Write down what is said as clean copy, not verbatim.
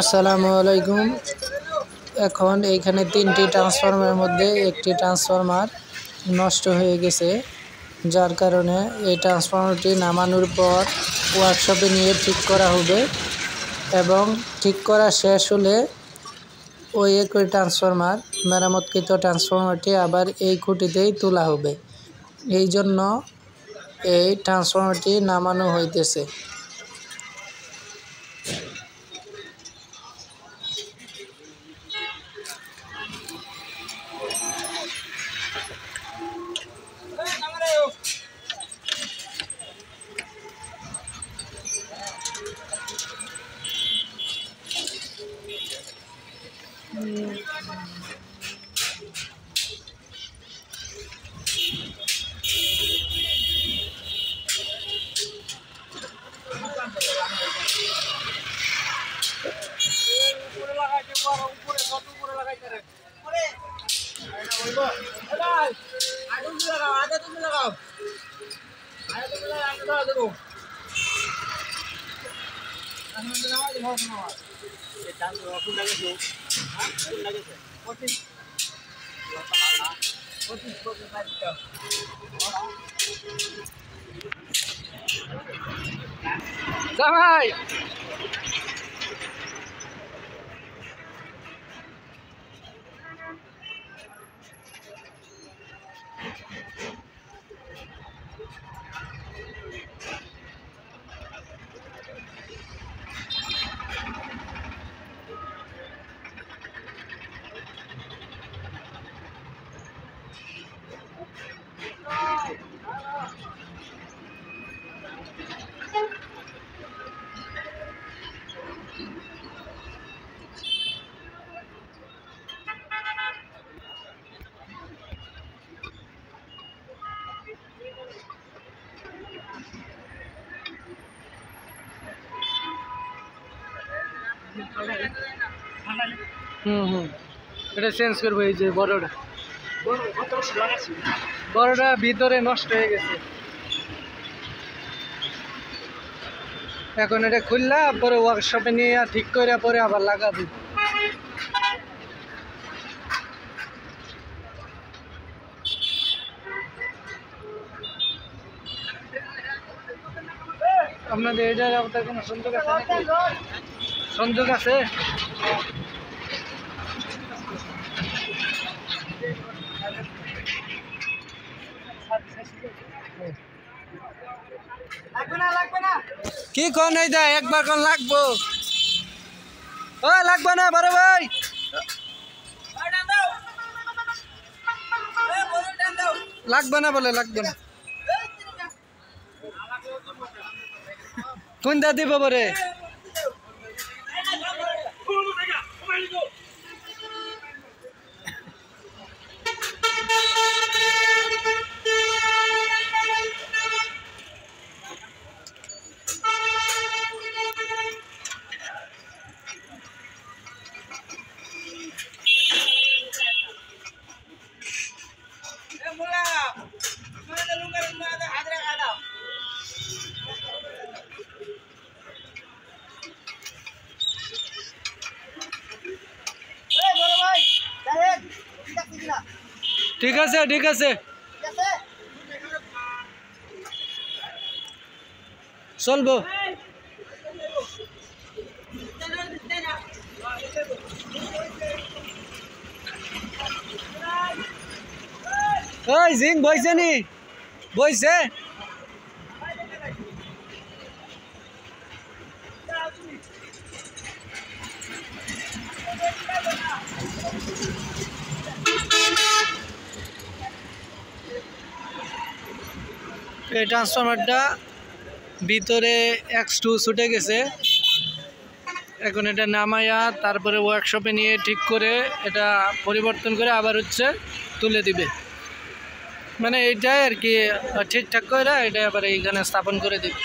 আসসালামু আলাইকুম। এখন এইখানে তিনটি ট্রান্সফরমারের মধ্যে একটি ট্রান্সফরমার নষ্ট হয়ে গেছে, যার কারণে এই ট্রান্সফরমারটি নামানোর পর ওয়ার্কশপে নিয়ে ঠিক করা হবে এবং ঠিক করা শেষ হলে ওই একই ট্রান্সফরমার মেরামতকৃত ট্রান্সফরমারটি আবার এই খুঁটিতেই তোলা হবে। এই জন্য এই ট্রান্সফরমারটি নামানো হইতেছে। জামাই এটা চেঞ্জ করবো। এই যে বড়টা ভিতরে নষ্ট হয়ে গেছে, এখন এটা খুললা পরে ওয়ার্কশপে নিয়ে ঠিক করে পরে আবার লাগাবি। আপনাদের এটা আপনার কোনো সংযোগ আছে নাকি? সংযোগ আছে? কি কোন এই দা একবার কোন লাগবো? ও লাগবে না বড় ভাই, লাগবে না বলে লাগবে না। কোনটা দিব বরে? ঠিক আছে ঠিক আছে, চলবো। ওই জিং বইছে নি? বইছে? এই ট্রান্সফরমারটা ভিতরে X2 ছুটে গেছে, এখন এটা নামায়া তারপরে ওয়ার্কশপে নিয়ে ঠিক করে এটা পরিবর্তন করে আবার হচ্ছে তুলে দিবে। মানে এইটাই আর কি ঠিকঠাক করে এটা আবার এইখানে স্থাপন করে দিবে।